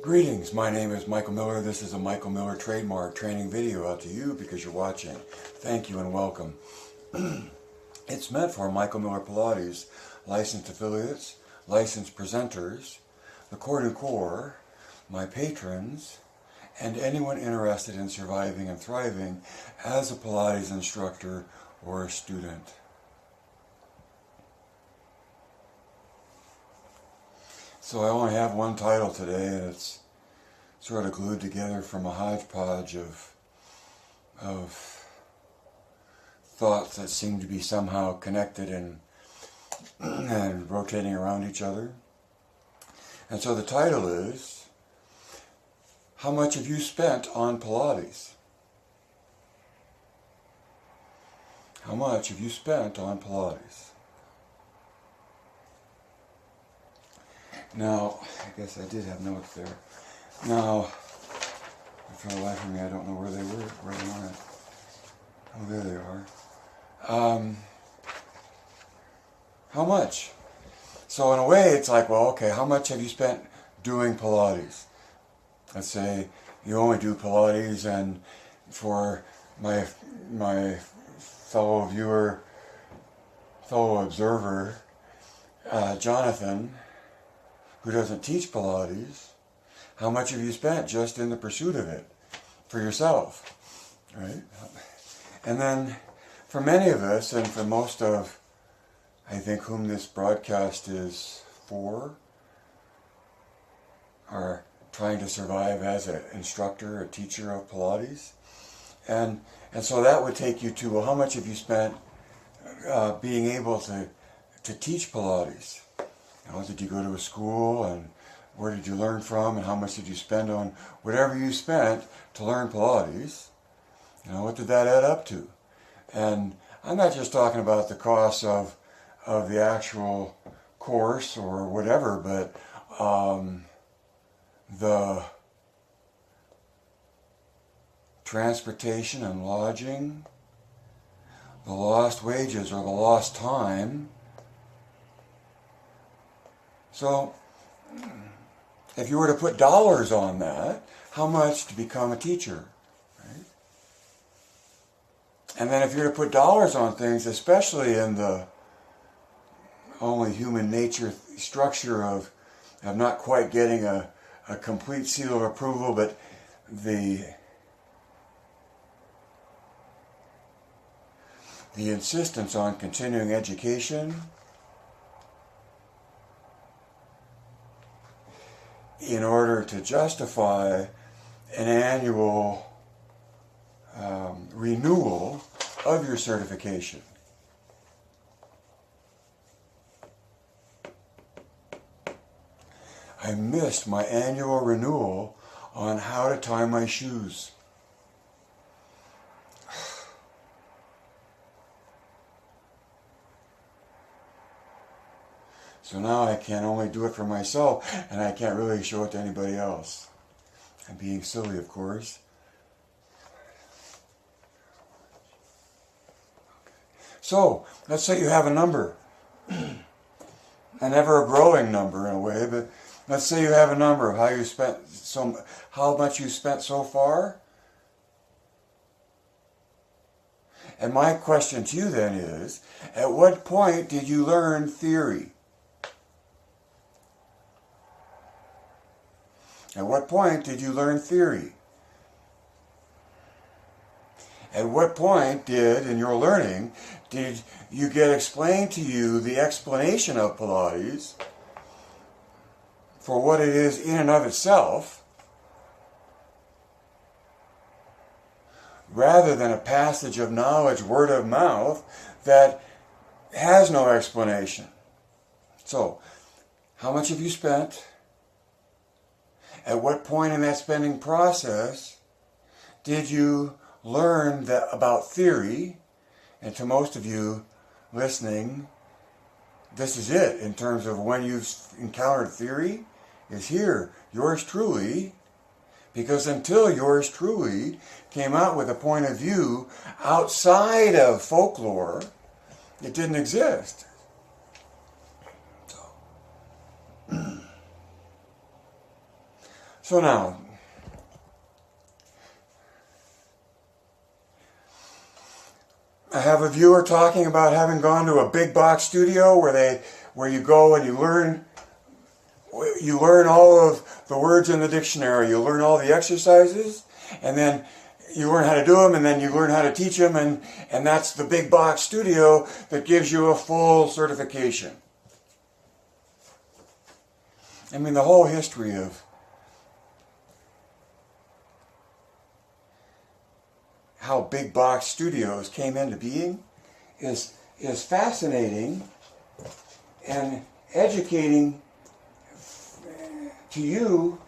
Greetings, my name is Michael Miller. This is a Michael Miller trademark training video out to you because you're watching. Thank you and welcome. It's meant for Michael Miller Pilates, licensed affiliates, licensed presenters, the Core to Core, my patrons, and anyone interested in surviving and thriving as a Pilates instructor or a student. So I only have one title today, and it's sort of glued together from a hodgepodge of thoughts that seem to be somehow connected and rotating around each other. And so the title is, How Much Have You Spent on Pilates? How much have you spent on Pilates? Now, I guess I did have notes there. Now, for the life of me, I don't know where they went. Oh, there they are. How much? So in a way, it's like, well, okay, how much have you spent doing Pilates? Let's say you only do Pilates, and for my fellow viewer, fellow observer, Jonathan, who doesn't teach Pilates, how much have you spent just in the pursuit of it for yourself, right? And then for many of us, and for most of, I think, whom this broadcast is for, are trying to survive as an instructor, a teacher of Pilates. And so that would take you to, well, how much have you spent being able to teach Pilates? Did you go to a school, and where did you learn from, and how much did you spend on whatever you spent to learn Pilates? What did that add up to? And I'm not just talking about the cost of the actual course or whatever, but the transportation and lodging, the lost wages or the lost time. So, if you were to put dollars on that, how much to become a teacher, right? And then if you were to put dollars on things, especially in the only human nature structure of not quite getting a complete seal of approval, but the insistence on continuing education, in order to justify an annual renewal of your certification. I missed my annual renewal on how to tie my shoes. So now I can only do it for myself, and I can't really show it to anybody else. I'm being silly, of course. So, let's say you have a number. An ever-growing number in a way, but let's say you have a number of how much you spent so far. And my question to you then is, at what point did you learn theory? At what point did you learn theory? At what point in your learning, did you get explained to you the explanation of Pilates for what it is in and of itself, rather than a passage of knowledge, word of mouth, that has no explanation? So, how much have you spent? At what point in that spending process did you learn about theory? And to most of you listening, this is it in terms of when you've encountered theory is here, yours truly, because until yours truly came out with a point of view outside of folklore, it didn't exist. So now, I have a viewer talking about having gone to a big box studio where you go and you learn all of the words in the dictionary, you learn all the exercises, and then you learn how to do them, and then you learn how to teach them, and that's the big box studio that gives you a full certification. I mean, the whole history of how big box studios came into being is fascinating and educating to you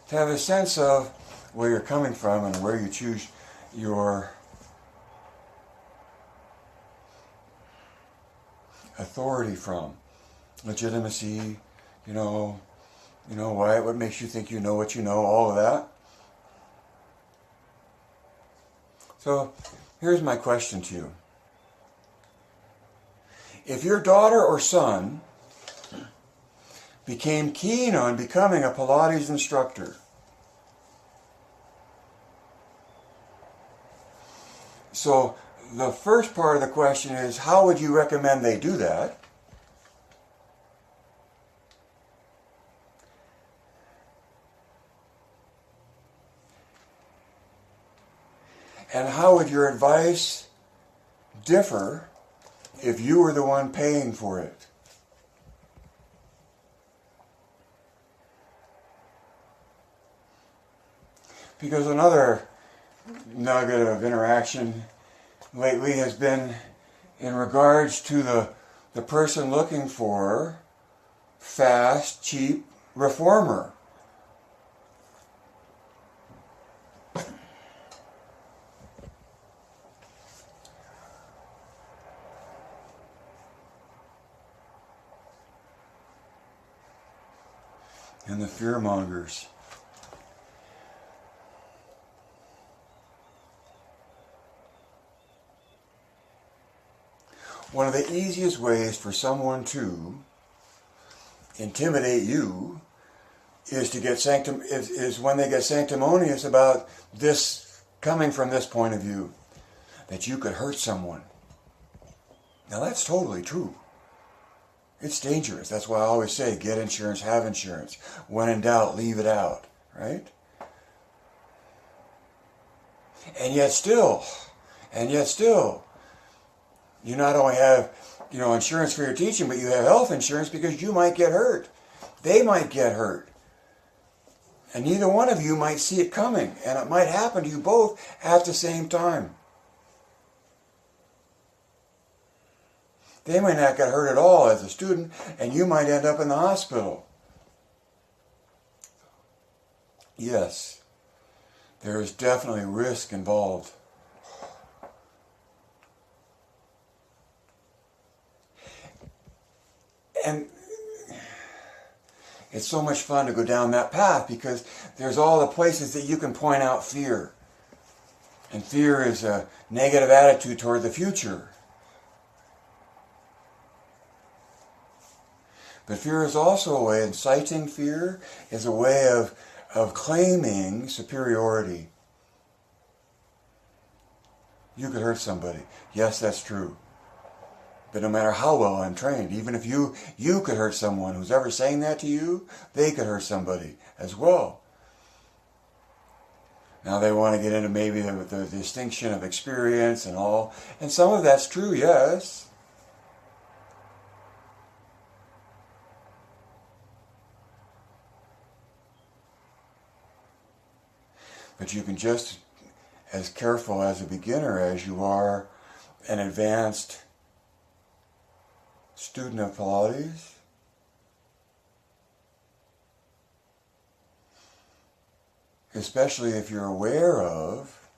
to have a sense of where you're coming from and where you choose your authority from. Legitimacy, why, what makes you think you know what you know, all of that. So here's my question to you. If your daughter or son became keen on becoming a Pilates instructor, so the first part of the question is, how would you recommend they do that? And how would your advice differ if you were the one paying for it? Because another nugget of interaction lately has been in regards to the person looking for fast, cheap reformer. And the fearmongers. One of the easiest ways for someone to intimidate you is to get is when they get sanctimonious about this coming from this point of view, that you could hurt someone. Now that's totally true. It's dangerous. That's why I always say, get insurance, have insurance. When in doubt, leave it out, right? And yet still, you not only have, insurance for your teaching, but you have health insurance because you might get hurt. They might get hurt. And neither one of you might see it coming. And it might happen to you both at the same time. They might not get hurt at all as a student, and you might end up in the hospital. Yes, there is definitely risk involved. And it's so much fun to go down that path because there's all the places that you can point out fear. And fear is a negative attitude toward the future. But fear is also a way, inciting fear is a way of claiming superiority. You could hurt somebody. Yes, that's true. But no matter how well I'm trained, even if you could hurt someone who's ever saying that to you, they could hurt somebody as well. Now they want to get into maybe the distinction of experience and all. And some of that's true, yes. But you can just as careful as a beginner as you are an advanced student of Pilates. Especially if you're aware of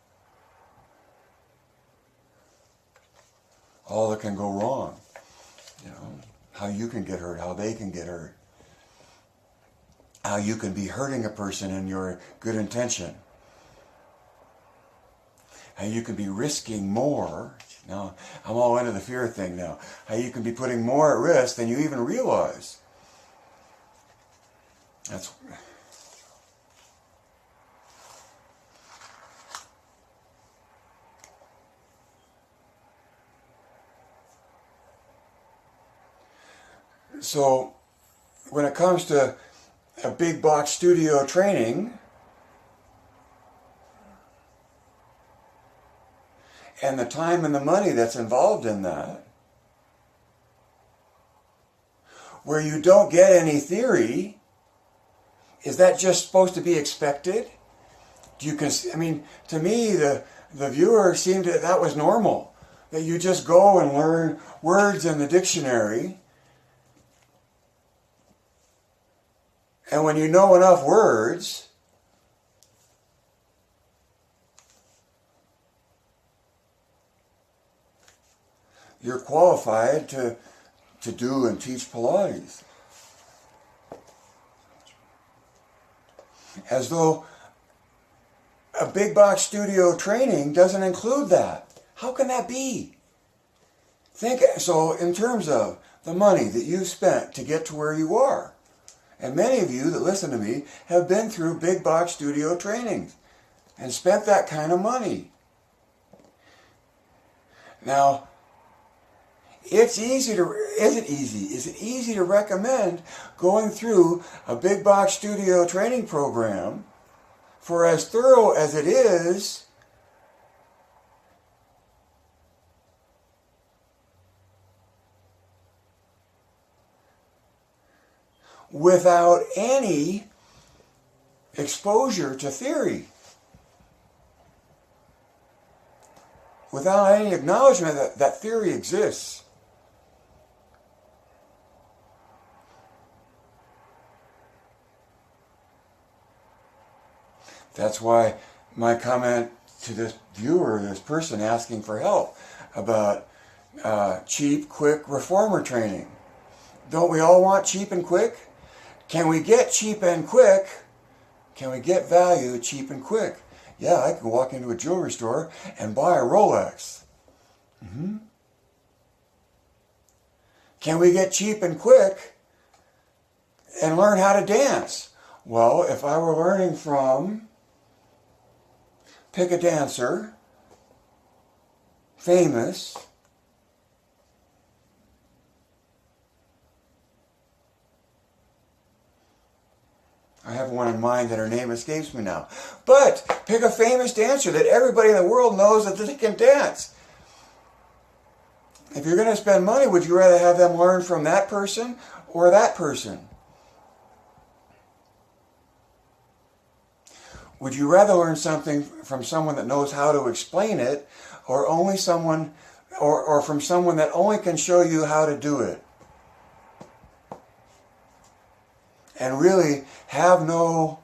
all that can go wrong. How you can get hurt, how they can get hurt. how you can be hurting a person in your good intention. How you can be risking more. Now, I'm all into the fear thing now. How you can be putting more at risk than you even realize. That's... So, when it comes to a big box studio training, and the time and the money that's involved in that, where you don't get any theory, is that just supposed to be expected? I mean, to me, the viewer seemed that was normal. That you just go and learn words in the dictionary, and when you know enough words, you're qualified to do and teach Pilates. As though a big box studio training doesn't include that. How can that be? So in terms of the money that you spent to get to where you are, and many of you that listen to me have been through big box studio trainings and spent that kind of money. Now, is it easy to recommend going through a big box studio training program for as thorough as it is without any exposure to theory? Without any acknowledgement that theory exists. That's why my comment to this viewer, this person asking for help about cheap, quick reformer training. Don't we all want cheap and quick? Can we get cheap and quick? Can we get value cheap and quick? Yeah, I can walk into a jewelry store and buy a Rolex. Mm-hmm. Can we get cheap and quick and learn how to dance? Well, if I were learning from, pick a dancer, famous, I have one in mind that her name escapes me now. But pick a famous dancer that everybody in the world knows that they can dance. If you're going to spend money, would you rather have them learn from that person or that person? Would you rather learn something from someone that knows how to explain it, or only someone, or from someone that only can show you how to do it? And really have no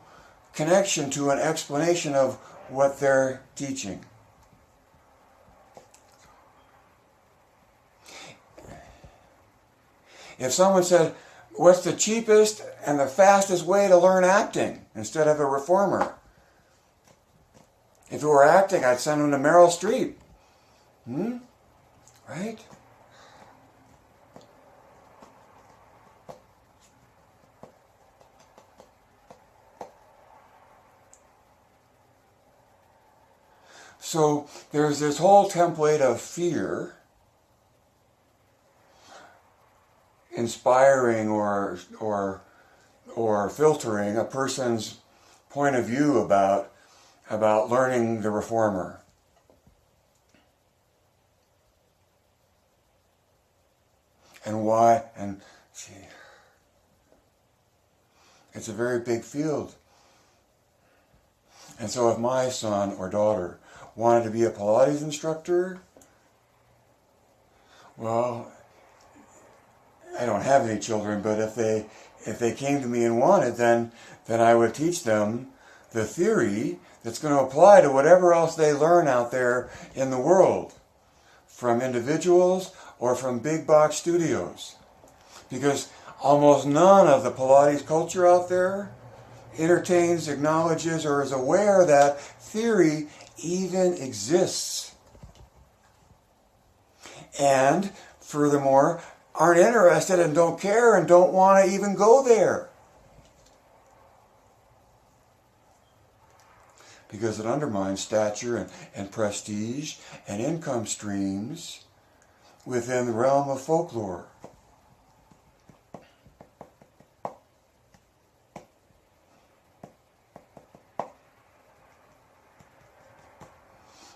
connection to an explanation of what they're teaching. If someone said, what's the cheapest and the fastest way to learn acting instead of a reformer? If it were acting, I'd send them to Meryl Streep. Right? So there's this whole template of fear inspiring or filtering a person's point of view about learning the reformer. And why? And see, it's a very big field. And so if my son or daughter wanted to be a Pilates instructor, well, I don't have any children, but if they came to me and wanted, then I would teach them the theory that's going to apply to whatever else they learn out there in the world, from individuals or from big box studios. Because almost none of the Pilates culture out there entertains, acknowledges, or is aware that theory even exists. And furthermore, aren't interested and don't care and don't want to even go there. Because it undermines stature and prestige and income streams within the realm of folklore.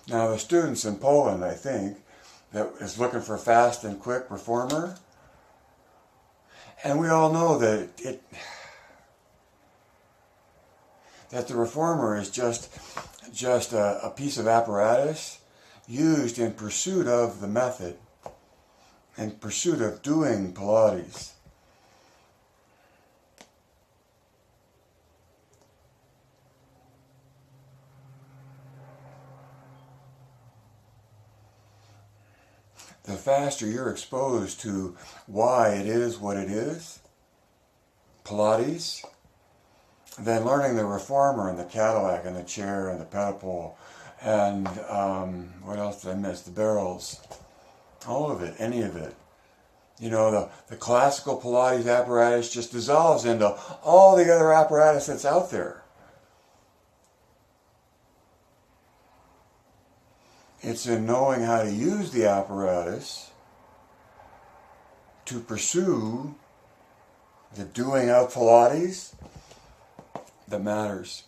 Now the students in Poland, I think, that is looking for a fast and quick reformer, and we all know that that the reformer is just a piece of apparatus used in pursuit of the method, in pursuit of doing Pilates. The faster you're exposed to why it is what it is, Pilates, then learning the reformer and the Cadillac and the chair and the pedal and what else did I miss? The barrels, all of it, any of it. You know, the classical Pilates apparatus just dissolves into all the other apparatus that's out there. It's in knowing how to use the apparatus to pursue the doing of Pilates that matters.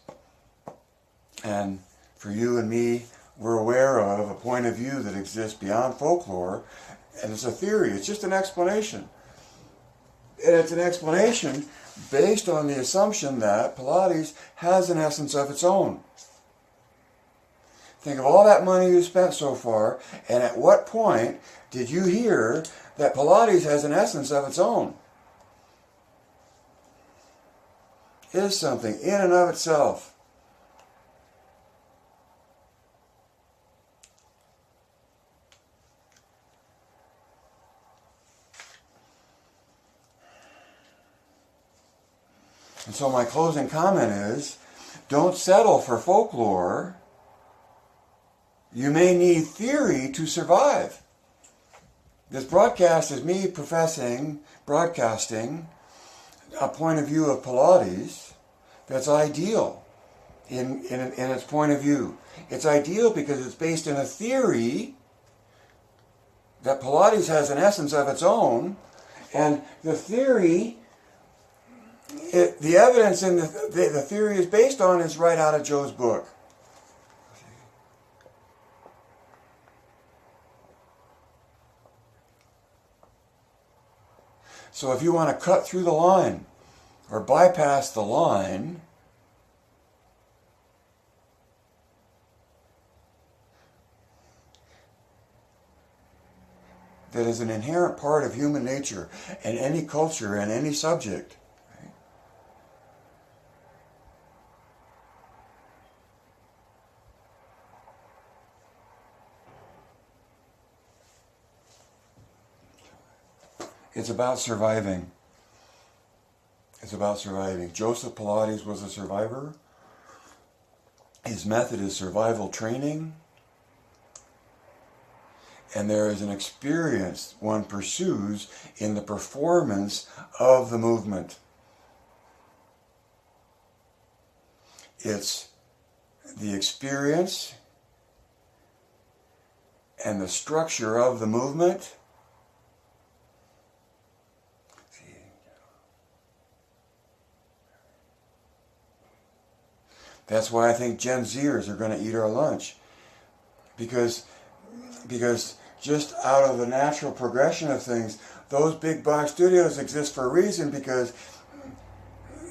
And for you and me, we're aware of a point of view that exists beyond folklore, and it's a theory, it's just an explanation. And it's an explanation based on the assumption that Pilates has an essence of its own. Think of all that money you spent so far, and at what point did you hear that Pilates has an essence of its own? Is something in and of itself. And so my closing comment is, don't settle for folklore. You may need theory to survive. This broadcast is me broadcasting a point of view of Pilates that's ideal in its point of view. It's ideal because it's based in a theory that Pilates has an essence of its own, and the theory, the evidence in the theory is based on is right out of Joe's book. So if you want to cut through the line or bypass the line, that is an inherent part of human nature and any culture and any subject. Right? It's about surviving. It's about surviving. Joseph Pilates was a survivor. His method is survival training. And there is an experience one pursues in the performance of the movement. It's the experience and the structure of the movement. That's why I think Gen Zers are going to eat our lunch. Because just out of the natural progression of things, those big box studios exist for a reason, because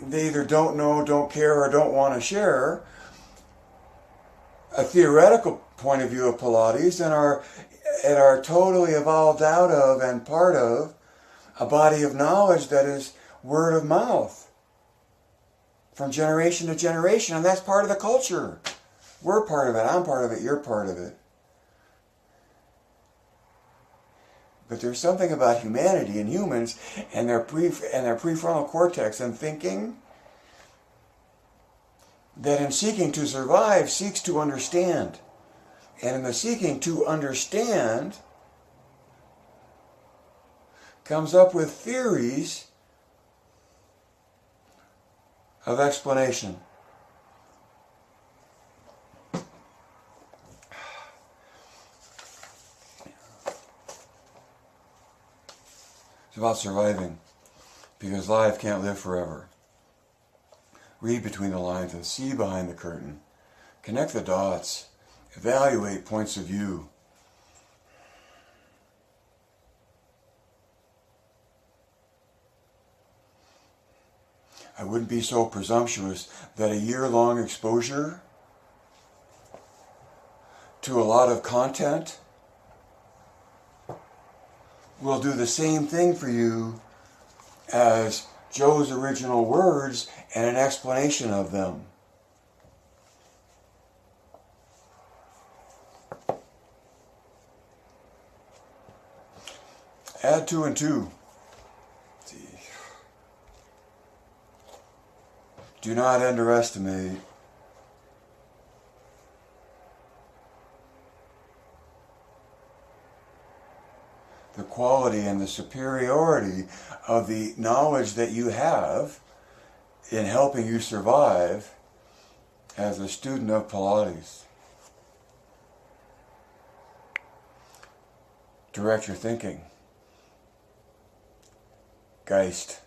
they either don't know, don't care, or don't want to share a theoretical point of view of Pilates and are totally evolved out of and part of a body of knowledge that is word of mouth from generation to generation, and that's part of the culture. We're part of it, I'm part of it, you're part of it. But there's something about humanity and humans and their prefrontal cortex and thinking that in seeking to survive seeks to understand. And in the seeking to understand comes up with theories of explanation. It's about surviving, because life can't live forever. Read between the lines and see behind the curtain. Connect the dots. Evaluate points of view. I wouldn't be so presumptuous that a year-long exposure to a lot of content will do the same thing for you as Joe's original words and an explanation of them. Add 2 and 2. Do not underestimate the quality and the superiority of the knowledge that you have in helping you survive as a student of Pilates. Direct your thinking. Geist.